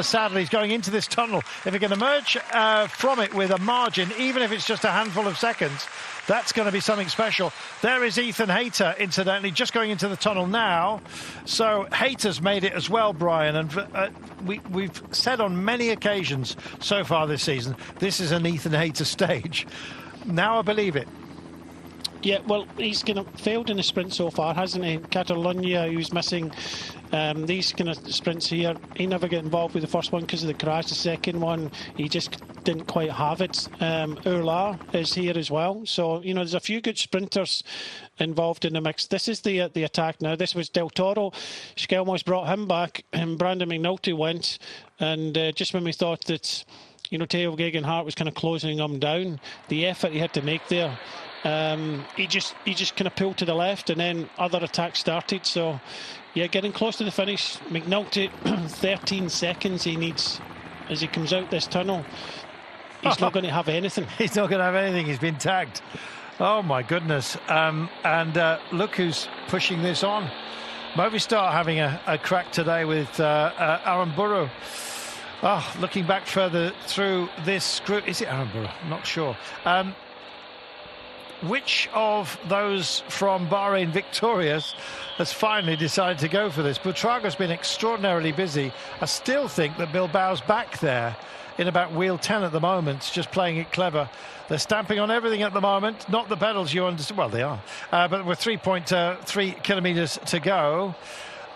Sadly, he's going into this tunnel. If he can emerge from it with a margin, even if it's just a handful of seconds, that's going to be something special. There is Ethan Hayter, incidentally, just going into the tunnel now. So Hayter's made it as well, Brian. And we've said on many occasions so far this season, this is an Ethan Hayter stage. Now I believe it. Yeah, well, he's kind of failed in the sprint so far, hasn't he? Catalonia, he was missing these kind of sprints here. He never got involved with the first one because of the crash. The second one, he just didn't quite have it. Urla is here as well. So, you know, there's a few good sprinters involved in the mix. This is the attack now. This was Del Toro. Skelmos brought him back, and Brandon McNulty went. And just when we thought that, you know, Theo Geoghegan-Hart was kind of closing him down, the effort he had to make there, he just kind of pulled to the left, and then other attacks started. So yeah, getting close to the finish. McNulty 13 seconds he needs as he comes out this tunnel. He's not going to have anything. He's not going to have anything. He's been tagged. Oh my goodness. And look who's pushing this on. Movistar having a crack today with Aramburu. Oh, looking back further through this group, is it Aramburu? Not sure. Which of those from Bahrain victorious has finally decided to go for this? Buitrago's been extraordinarily busy. I still think that Bilbao's back there in about wheel 10 at the moment, just playing it clever. They're stamping on everything at the moment, not the pedals, you understand. Well, they are, but with 3.3 kilometres to go,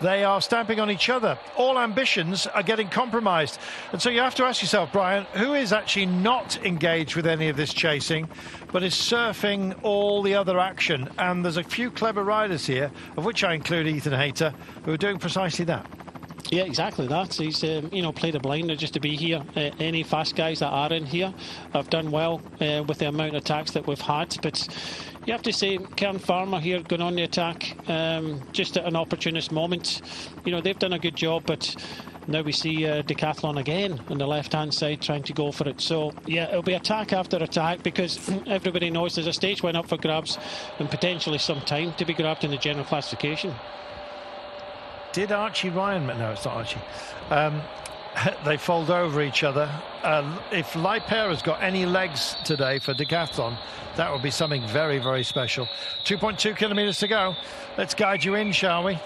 they are stamping on each other. All ambitions are getting compromised. And so you have to ask yourself, Brian, who is actually not engaged with any of this chasing, but is surfing all the other action? And there's a few clever riders here, of which I include Ethan Hayter, who are doing precisely that. Yeah, exactly that. He's, you know, played a blinder just to be here. Any fast guys that are in here have done well with the amount of attacks that we've had. But you have to say, Kern Pharma here going on the attack just at an opportunist moment. You know, they've done a good job, but now we see Decathlon again on the left-hand side trying to go for it. So, yeah, it'll be attack after attack because everybody knows there's a stage went up for grabs and potentially some time to be grabbed in the general classification. Did Archie Ryan... No, it's not Archie. They fold over each other. If Leiper has got any legs today for Decathlon, that would be something very, very special. 2.2 kilometres to go. Let's guide you in, shall we?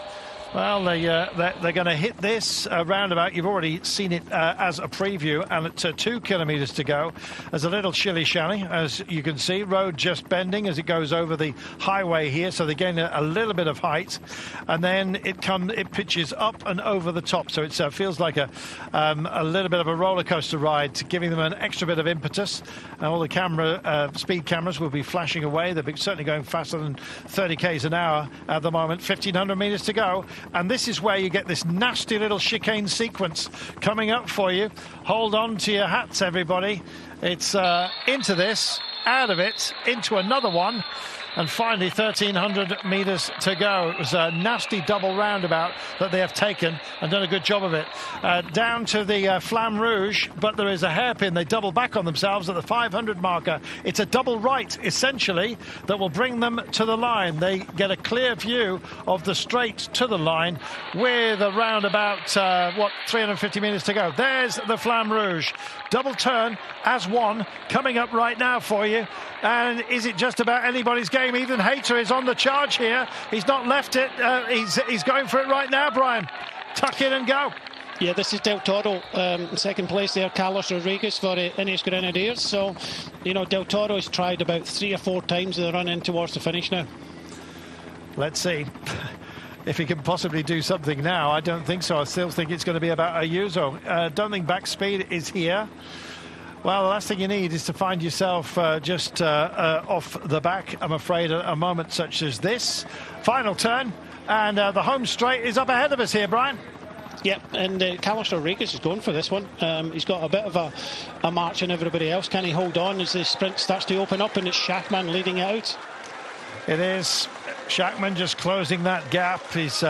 Well, they're going to hit this roundabout. You've already seen it as a preview, and at 2 kilometres to go. There's a little shilly-shally, as you can see. Road just bending as it goes over the highway here, so they gain a little bit of height, and then it pitches up and over the top. So it feels like a little bit of a roller coaster ride, giving them an extra bit of impetus. And all the speed cameras will be flashing away. They're certainly going faster than 30 k's an hour at the moment. 1,500 metres to go. And this is where you get this nasty little chicane sequence coming up for you. Hold on to your hats, everybody. It's into this, out of it, into another one. And finally, 1,300 metres to go. It was a nasty double roundabout that they have taken and done a good job of it. Down to the Flamme Rouge, but there is a hairpin. They double back on themselves at the 500 marker. It's a double right, essentially, that will bring them to the line. They get a clear view of the straight to the line with around about, 350 metres to go. There's the Flamme Rouge. Double turn as one coming up right now for you. And is it just about anybody's game? Ethan Hayter is on the charge here. He's not left it. He's going for it right now, Brian. Tuck in and go. Yeah, this is Del Toro in second place there. Carlos Rodriguez for Ineos Grenadiers. So, you know, Del Toro has tried about 3 or 4 times the run in towards the finish now. Let's see if he can possibly do something now. I don't think so. I still think it's going to be about Ayuso. Don't think back speed is here. Well, the last thing you need is to find yourself just off the back, I'm afraid, at a moment such as this. Final turn, and the home straight is up ahead of us here, Brian. Yep, and Carlos Rodriguez is going for this one. He's got a bit of a march on everybody else. Can he hold on as the sprint starts to open up, and it's Schachmann leading it out? It is. Schachmann just closing that gap. He's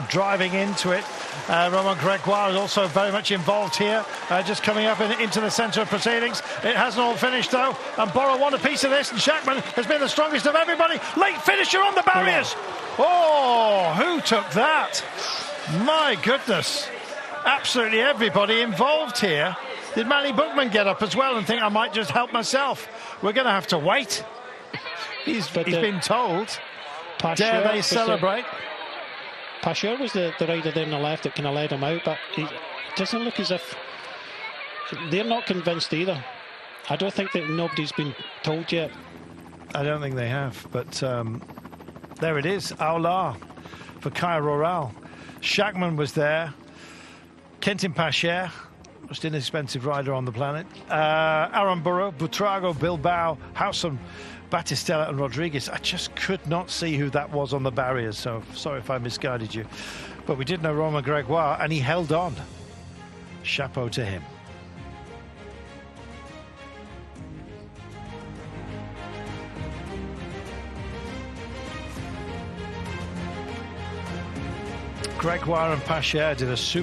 driving into it. Romain Gregoire is also very much involved here, just coming up into the centre of proceedings. It hasn't all finished, though, and Bora won a piece of this, and Schachmann has been the strongest of everybody. Late finisher on the barriers. Oh, who took that? My goodness. absolutely everybody involved here. Did Manny Bookman get up as well and think I might just help myself? We're going to have to wait. He's been told. Dare they celebrate? Pasteur was the rider there on the left that kind of led him out, but it doesn't look as if they're not convinced either. I don't think that nobody's been told yet. I don't think they have, but there it is. Aular for Kaya Roral. Schachmann was there. Quentin Pascher, most inexpensive rider on the planet. Aramburu, Butrago, Bilbao, Howson, Batistella and Rodriguez. I just could not see who that was on the barriers, so sorry if I misguided you. But we did know Romain Gregoire, and he held on. Chapeau to him. Gregoire and Pascher did a super